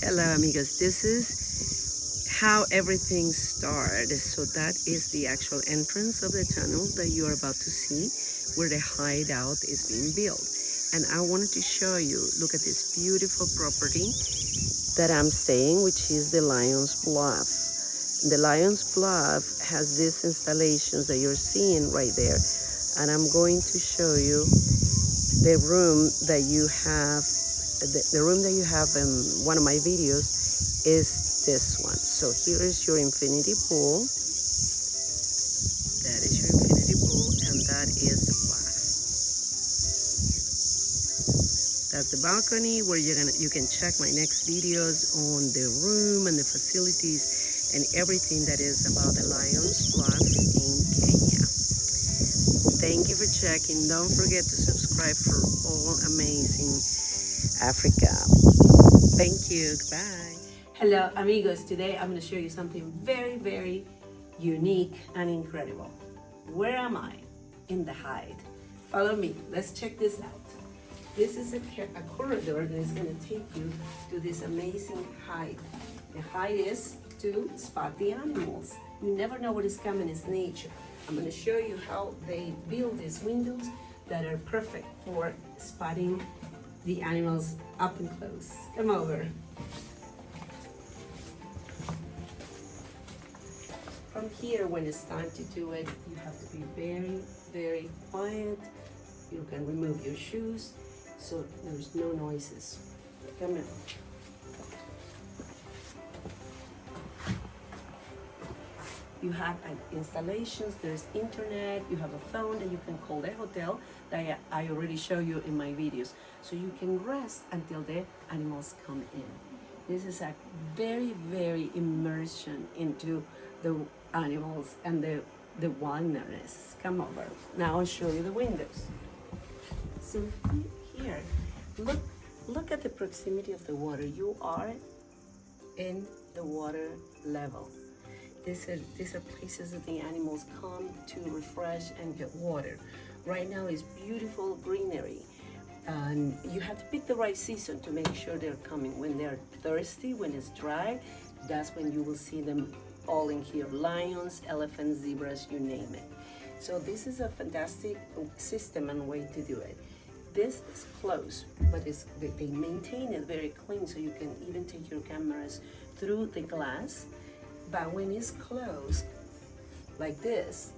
Hello, amigos. This is how everything started. So that is the actual entrance of the tunnel that you are about to see, where the hideout is being built. And I wanted to show you, look at this beautiful property that I'm staying, which is the Lions Bluff. The Lions Bluff has these installations that you're seeing right there. And I'm going to show you the room that you have. The room that you have in one of my videos is this one. So here is your infinity pool. That is your infinity pool, and that is the bluff. That's the balcony where you can check my next videos on the room and the facilities and everything that is about the Lions Bluff in Kenya. Thank you for checking. Don't forget to subscribe for all amazing Africa. Thank you. Bye. Hello, amigos. Today I'm going to show you something very, very unique and incredible. Where am I? In the hide. Follow me. Let's check this out. This is a corridor that is going to take you to this amazing hide. The hide is to spot the animals. You never know what is coming. It's nature. I'm going to show you how they build these windows that are perfect for spotting the animals up and close. Come over. From here, when it's time to do it, you have to be very, very quiet. You can remove your shoes so there's no noises. Come in. You have installations, there's internet, you have a phone that you can call the hotel that I already show you in my videos. So you can rest until the animals come in. This is a very, very immersion into the animals and the wilderness. Come over. Now I'll show you the windows. So here, look at the proximity of the water. You are in the water level. These are places that the animals come to refresh and get water. Right now is beautiful greenery. And you have to pick the right season to make sure they're coming. When they're thirsty, when it's dry, that's when you will see them all in here. Lions, elephants, zebras, you name it. So this is a fantastic system and way to do it. This is close, but they maintain it very clean, so you can even take your cameras through the glass. But when it's closed, like this,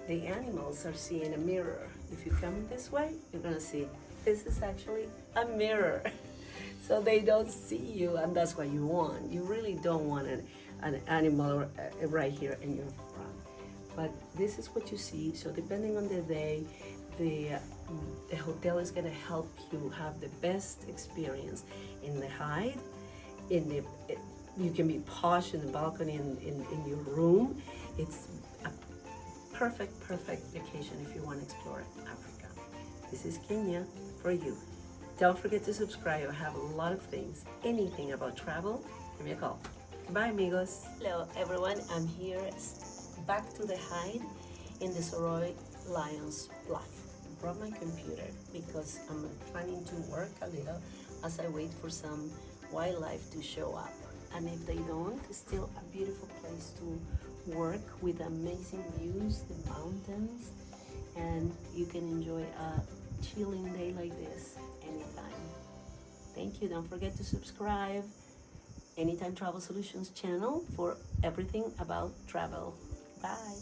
the animals are seeing a mirror. If you come this way, you're gonna see this is actually a mirror. So they don't see you, and that's what you want. You really don't want an animal right here in your front. But this is what you see. So depending on the day, the hotel is gonna help you have the best experience in the hide, you can be posh in the balcony in your room. It's a perfect vacation if you want to explore Africa. This is Kenya for you. Don't forget to subscribe. I have a lot of things. Anything about travel, give me a call. Bye, amigos. Hello, everyone. I'm here back to the hide in the Soroi Lions Bluff. I brought my computer because I'm planning to work a little as I wait for some wildlife to show up. And if they don't, it's still a beautiful place to work with amazing views, the mountains, and you can enjoy a chilling day like this anytime. Thank you. Don't forget to subscribe. Anytime Travel Solutions channel for everything about travel. Bye.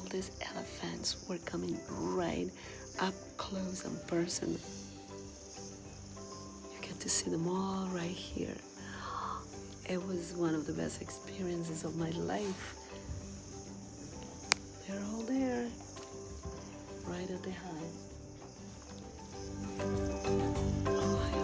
these elephants were coming right up close and personal. You get to see them all right here. It was one of the best experiences of my life. They're all there, right at the high. Oh,